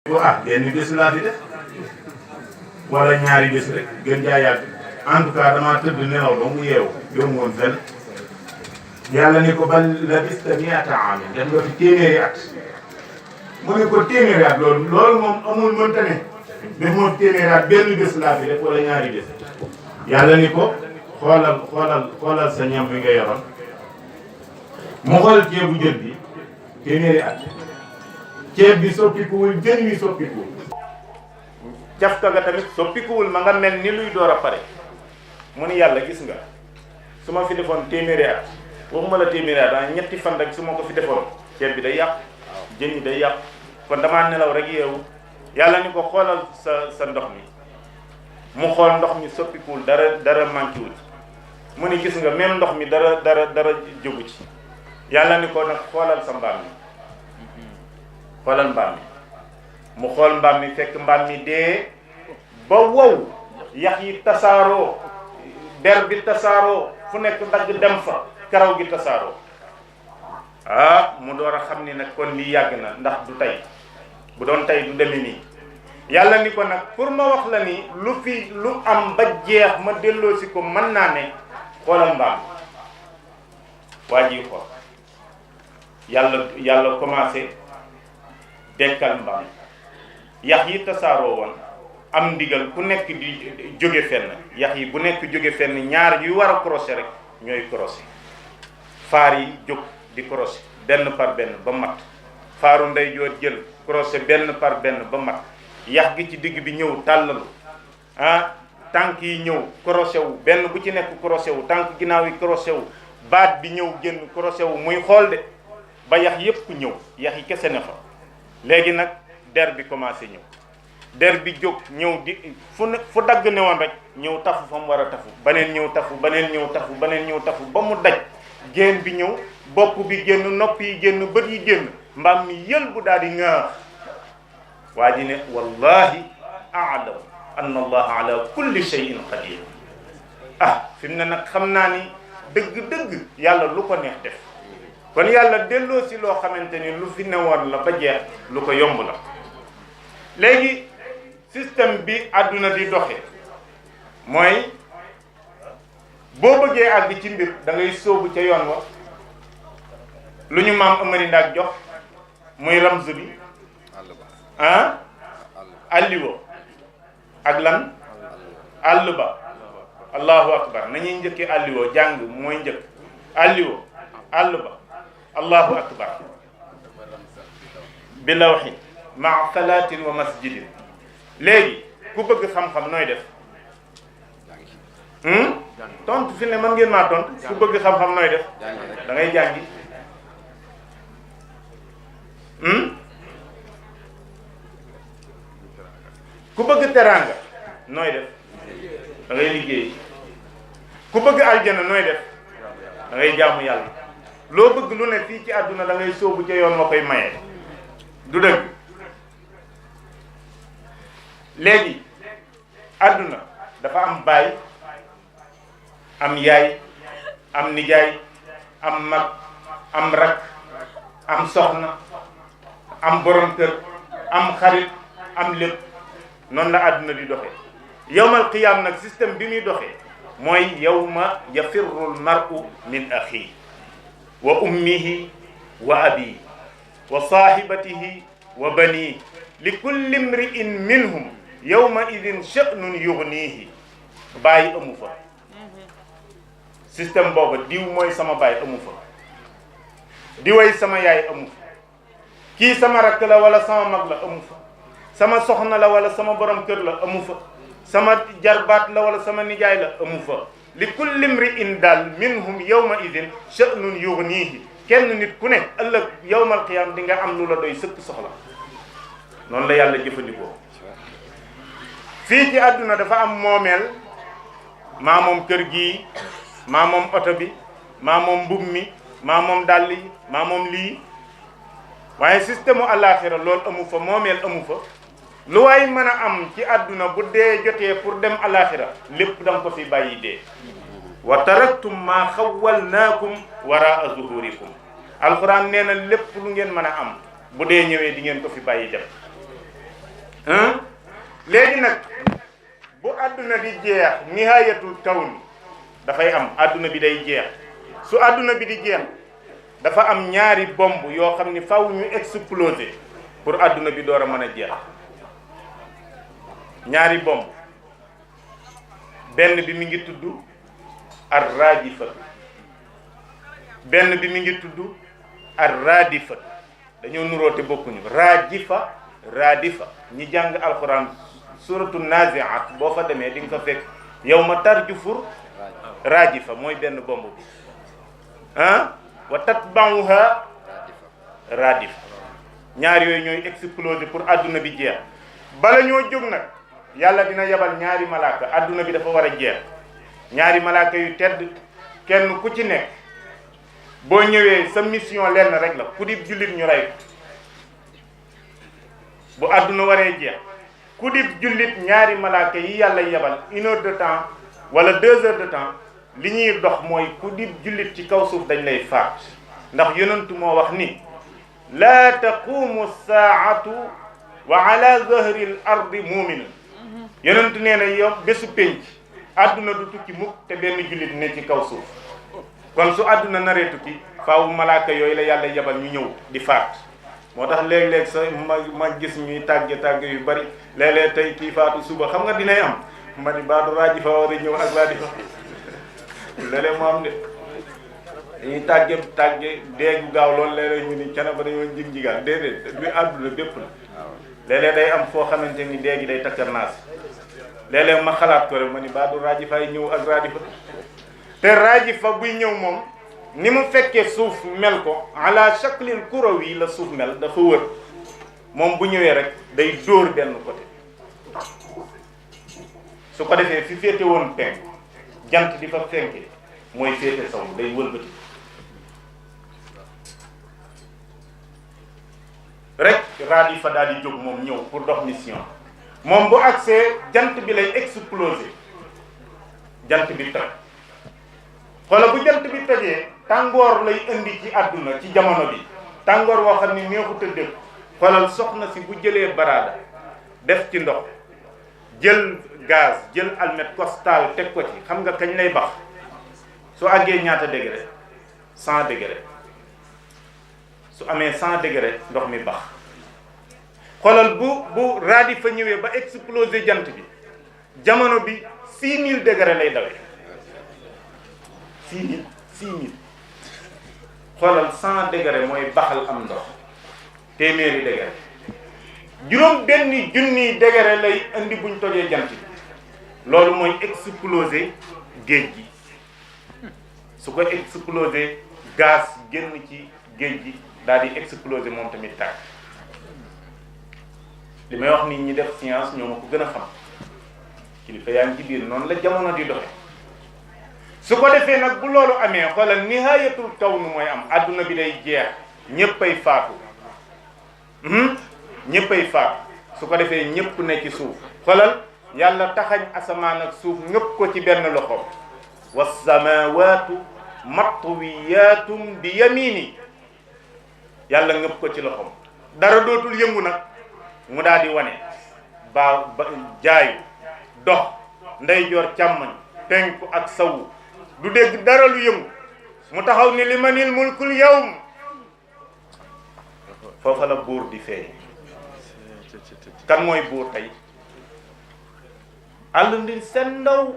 ko benn bés laa fi def wala ñaari bés rek gën jaa yàgg en tout cas damaa tëdd nelaw ba mu yeewu yow woon fenn yàlla ni ko bal labista mi'ata aamin def nga fi téeméeri at mu ne ko téeméeri at loolu moom amul mënta ne def moo fi téeméeri at benn bés laa fi def wala ñaari bés yàlla ni ko xoolal sa ñam bi nga yoroon mu xool ceebu jën bi téeméeri at ceeb bi soppikuwul jën wi soppikuwul jafka ga tamit soppikuwul ma nga mel ni luy door a pare mu ni yàlla gis nga su ma fi defoon téeméeri at waxuma la téeméeri at ñetti fan rek su ma ko fi defoon ceeb bi day yàqu jën yi day yàqu kon damaa nelaw rek yeewu yàlla ni ko xoolal sa ndox mi mu xool ndox mi soppikuwul dara manqué wul mu ni gis nga même ndox mi dara jógu ci yàlla ni ko nag xoolal sa mbaam mi xoolal mbaam mi mu xool mbaam mi fekk mbaam mi dee ba wow yax yi tasaaroo der bi tasaaroo fu nekk dagg dem fa karaw gi tasaaroo mu door a xam ni nag kon lii yàgg na ndax du tey bu doon tey du demee nii yàlla ni ko nag pour ma wax la ni lu am ba jeex ma delloosi ko mën naa ne xoolal mbaam waa ji xool yàlla commencé dekkal mbaam yax yi tasaaroo woon am ndigal ku nekk di jóge fenn yax yi bu nekk jóge fenn ñaar yu war a crochet rek ñooy crochet faar yi jóg di crochet benn par benn ba mat faaru ndeyjoor jël crochet benn par benn ba mat yax gi ci digg bi ñëw tàllalu tànk yi ñëw crochet wu benn bu ci nekk crochet wu tànk ginnaaw yi crochet wu baat bi ñëw génn crochet wu muy xool de ba yax yépp ñëw yax yi kese ne fa léegi nag der bi commencé ñëw der bi jóg ñëw di fu dagg ne woon rek ñëw tafu fa mu war a tafu baneen ñëw tafu baneen ñëw tafu baneen ñëw tafu ba mu daj génn bi ñëw bopp bi génn nopp yi génn bët yi génn mbaam mi yël bu daal di ŋaax waa ji ne wallahi a'lam anna allaha ala kulli shay'in qadir fi mu ne nag xam naa ni dëgg-dëgg yàlla lu ko neex def kon yàlla delloo si loo xamante ni lu fi newoon la ba jeex lu ko yomb la léegi système bi àdduna di doxe mooy boo bëggee àgg ci mbir da ngay sóobu ca yoon wa lu ñu maam Amari Ndaak jox muy ramzu bi alliwo ak lan àll ba allahu akbar nañuy njëkkee alliwo jàng mooy njëkk alliwo àll ba allahu akbar bi lawxin maa salaatin wa masjidin léegi ku bëgg xam-xam nooy def tontu fi ne mën ngeen maa tontu ku bëgg xam-xam nooy def da ngay jàngi ku bëgg teraanga nooy def da ngay liggéey ku bëgg aljana nooy def da ngay jaamu yàlla loo bëgg lu ne fii ci àdduna da ngay sóobu ca yoon wa koy maye du dëgg léegi àdduna dafa am baay am yaay am nijaay am mag am rak am soxna am borom kër am xarit am lépp noonu la àdduna di doxee yawmal qiyaam nag système bi muy doxee mooy yawma yafirru al-mar'u min axiihi wa ummihi wa abihi wa saahibatihi wa banihi li kulli imri'in minhum yawma idin sha'nun yughnihi bàyyi amu fa système booba diw mooy sama baay amu fa diway sama yaay amu fa kii sama rakk la wala sama mag la amu fa sama soxna la wala sama borom kër la amu fa sama jarbaat la wala sama nijaay la amu fa li kulli imri'in daal minhum yawma idin sha'nun yughnihi kenn nit ku ne ëllëg yawmal qiyaam di nga am lu la doy sëkk soxla noonu la yàlla jëfandikoo fii ci àdduna dafa am moomeel maa moom kër gii maa moom oto bi maa moom mbub mi maa moom dàll yi maa moom lii waaye système u àllaaxira loolu amu fa moomeel amu fa lu waay mën a am ci àdduna bu dee jotee pour dem àllaaxira lépp da nga ko fi bàyyi dee wa taraktum maa xawwalnaakum waraa zuhurikum alxuraan nee na lépp lu ngeen mën a am bu dee ñëwee di ngeen ko fi bàyyi dem léegi nag bu àdduna di jeex nihayatul kawn dafay am àdduna bi day jeex su àdduna bi di jeex dafa am ñaari bomb yoo xam ni faw ñu exploser pour àdduna bi door a mën a jeex ñaari bomb benn bi mi ngi tudd ar rajifa benn bi mi ngi tudd ar radifa dañoo nuróote bokkuñu rajifa radifa ñi jàng alquran suratu naziat boo fa demee di nga fa fekk yow ma tarjufur rajifa mooy benn bomb bi wa tatba'uha radifa ñaar yooyu ñooy exploser pour adduna bi jeex bala ñoo jóg nag yàlla dina yebal ñaari malaaka adduna bi dafa war a jeex ñaari malaaka yu tedd kenn ku ci nekk boo ñëwee sa mission lenn rek la ku di jullit ñu rey bu adduna waree jeex ku di jullit ñaari malaaka yi yàlla yebal 1 heure de temps wala 2 heures de temps li ñuy dox mooy ku di jullit ci kaw suuf dañ lay faat ndax yonentu moo wax ni laa taqumu saatu wa ala zahri l ardi muminun yonentu nee na yow bésu pénc àdduna du tukki mukk te benn jullit ne ci kaw suuf kon su àdduna naree tukki faaw malaaka yooyu la yàlla yebal ñu ñëw di faat moo tax léeg-léeg sa ma gis ñuy tàgge yu bari léeg-léeg tey kii faatu suba xam nga dinay am ma ni baadu raaji fa war a ñëw ak raaji fa léeg-léeg mu am de dañuy tàgge deegu gaaw loolu léeg-léeg ñu ni cana ba dañoo jig-jigaan déedéet du àdduna bépp la léeg-léeg day am foo xamante ni déegi day takkar naas léeg-léeg ma xalaat ko rek ma ni baadu raaji fay ñëw ak raaji fa te raaji fa buy ñëw moom ni mu fekkee suuf mel ko ala shaklil kurawi la suuf mel dafa wër moom bu ñëwee rek day dóor benn côté su ko defee fi féete woon penk jant di fa fenke mooy féete saw day wëlbati rek raad yi fa daal di jóg moom ñëw pour dox mission moom bu agsee jant bi lay exploser jant bi toj xoola bu jant bi tojee tàngoor lay indi ci àdduna ci jamono bi tàngoor woo xam ni neexut a dëkk xoolal soxna si bu jëlee baraada def ci ndox jël gaz jël almet costal teg ko ci xam nga kañ lay bax su àggee ñaata degré 100 degré su amee 100 degré ndox mi bax xoolal bu raadi fa ñëwee ba exploser jant bi jamono bi 6000 degré lay dawee 6000 xoolal 100 degré mooy baxal am ndox téeméeri degré juróom benn junniy degré lay indi buñ tojee jant bi loolu mooy exploser géej gi su ko exploser gaz génn ci géej gi daal di exploser moom tamit tàkk li may wax nit ñi def science ñoo ma ko gën a xam kilifa yaa ngi ci biir noonu la jamono di doxe su ko defee nag bu loolu amee xoolal nihayatul kawn mooy am adduna bi day jeex ñëppay faatu ñëppay faatu su ko defee ñëpp ne ci suuf xoolal yàlla taxañ asamaan ak suuf ngëpp ko ci benn loxoom wassamawatu matwiyatum bi yamini yàlla ngëpp ko ci loxoom dara dootul yëngu nag mu daal di wane ba jaayu dox ndeyjoor càmmoñ penku ak sawu du dégg dara lu yëngu mu taxaw ni limanil mulkul yawm foofa la buur di feeñ kan mooy buur tey àll ndi seen ndaw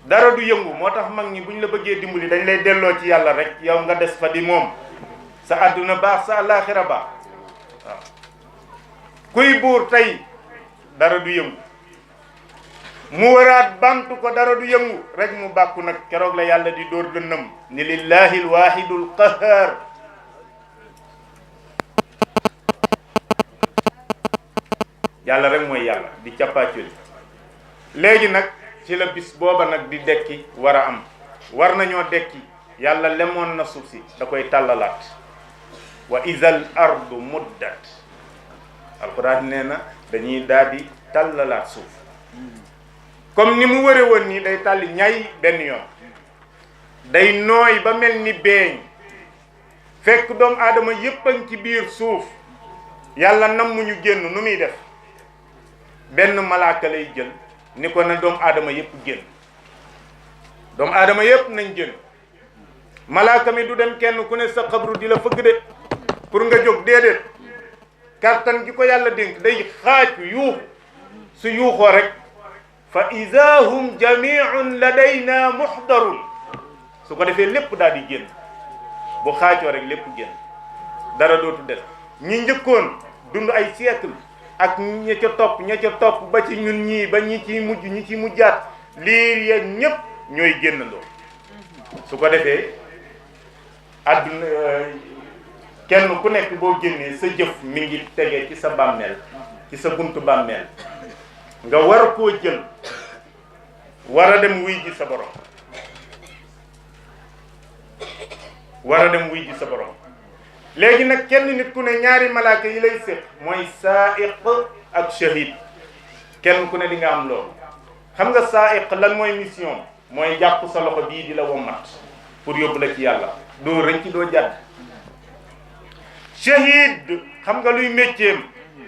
dara du yëngu moo tax mag ñi bu ñu la bëggee dimbali dañ lay delloo ci yàlla rek yow nga des fa di moom sa àdduna baax sa àllaaxira baax waaw kuy buur tey dara du yëngu mu waraat bamtu ko dara du yëngu rek mu bàkku nag keroog la yàlla di dóor dënnam ni lillahi alwahidul qahhar yàlla rek mooy yàlla di cappaaculi léegi nag ci la bis booba nag di dekki war a am war nañoo dekki yàlla lemoon na suuf si da koy tàllalaat wa izal ardu muddat alquran nee na dañuy daal di tàllalaat suuf comme ni mu wëre woon nii day tàlli ñay benn yoon day nooy ba mel ni beeñ fekk doomu aadama yépp a ngi ci biir suuf yàlla nam mu ñu génn nu muy def benn malaaka lay jël ni ko na doomu aadama yépp génn doomu aadama yépp nañ génn malaaka mi du dem kenn ku ne sa xabru di la fëgg de pour nga jóg déedéet kattan gi ko yàlla dénk day xaaju yuuxu su yuuxoo rek fa ida hum jamiun ladayna muxdarun su ko defee lépp daal di génn bu xaajoo rek lépp génn dara dootu des ñi njëkkoon dund ay siècle ak ña ca topp ba ci ñun ñii ba ñi ci mujjaat liir yeeg ñépp ñooy génnandoo su ko defee àdduna kenn ku nekk boo génnee sa jëf mi ngi tege ci sa bàmmeel ci sa buntu bàmmeel nga war koo jël war a dem wuy ji sa borom léegi nag kenn nit ku ne ñaari malaaka yi lay séq mooy saaiq ak shahid kenn ku ne di nga am loolu xam nga saaiq lan mooy mission mooy jàpp sa loxo bii di la wommat pour yóbbu la ci yàlla doo rënc doo jàdd shahid xam nga luy métier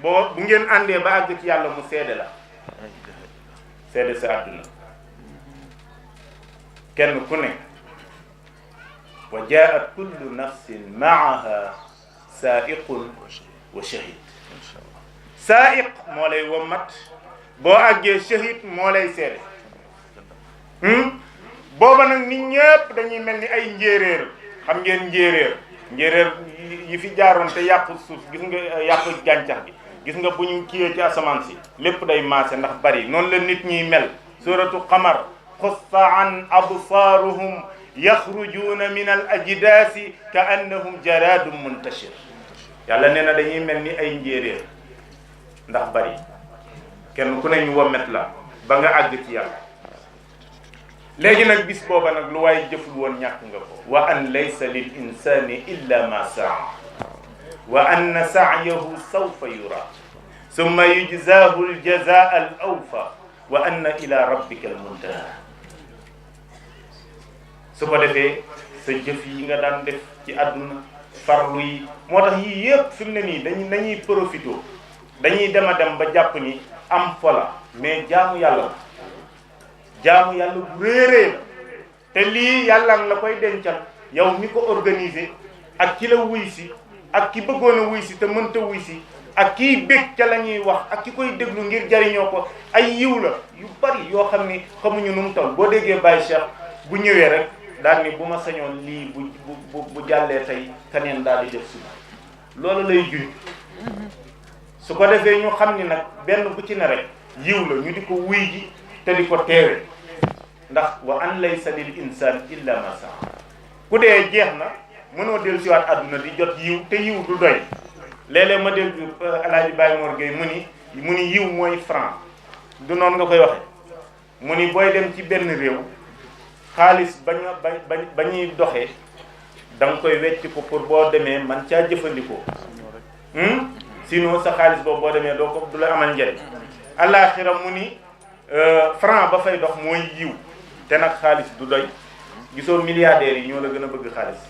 boo bu ngeen àndee ba àgg ci yàlla mu seede la seede sa àdduna kenn ku ne wa jaat kullu nafsin maaha saaiqun wa shahid saaiq moo lay wommat boo àggee shahid moo lay seede booba nag nit ñëpp dañuy mel ni ay njéeréer xam ngeen njéeréer yi fi jaaroon te yàqu suuf gis nga yàqu gàncax gi gis nga bu ñu kiyee ci asamaan si lépp day maase ndax bari noonu la nit ñiy mel suratu qamar xussa an absaaruhum yaxrujuuna min al ajdaasi ka annahum jaraadum muntashir yàlla nee na dañuy mel ni ay njéeréer ndax bari kenn ku ne ñu wommet la ba nga àgg ci yàlla léegi nag bis booba nag lu waaye jëful woon ñàkk nga ko wa an laysa lil insani illa ma saa wa anna sa'yahu sawfa yura summa yujzaahu al jazaa al awfa wa anna ila rabbika al muntaha su ko defee sa jëf yi nga daan def ci àdduna farlu yi moo tax yii yëpp fi mu ne nii dañuy profité dañuy dem a dem ba jàpp ni am fola mais jaamu yàlla bu réerée la te lii yàlla la koy dencal yow mi ko organisé ak ki la wuy si ak ki bëggoon a wuy si te mënta wuy si ak kiy bég ca la ñuy wax ak ki koy déglu ngir jariñoo ko ay yiw la yu bari yoo xam ni xamuñu nu mu toll boo déggee Baye Cheikh bu ñëwee rek daal ni bu ma sañoon lii bu jàllee tey keneen daal di def suba loolu lay juñ su ko defee ñu xam ni nag benn bu ci ne rek yiw la ñu di ko wuy ji te di ko teewe ndax wa an laysa lil insaan illa ma saa ku dee jeex na mënoo dellu siwaat àdduna di jot yiw te yiw du doy léeg-léeg ma dégg Alaaji Baye Mor Gueye mu ni yiw mooy franc du noonu nga koy waxe mu ni booy dem ci benn réew xaalis ba ñuy doxee da nga koy wecc ko pour boo demee man caa jëfandikoo sinon sa xaalis boobu boo demee du la amal njëriñ àllaaxira mu ni franc ba fay dox mooy yiw te nag xaalis du doy gisoo milliardaires yi ñoo la gën a bëgg xaalis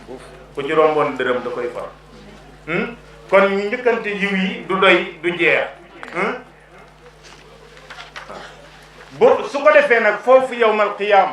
ku ci romboon dërëm da koy far kon ñu njëkkante yiw yi du doy du jeex bu su ko defee nag foofu yawmal qiyaam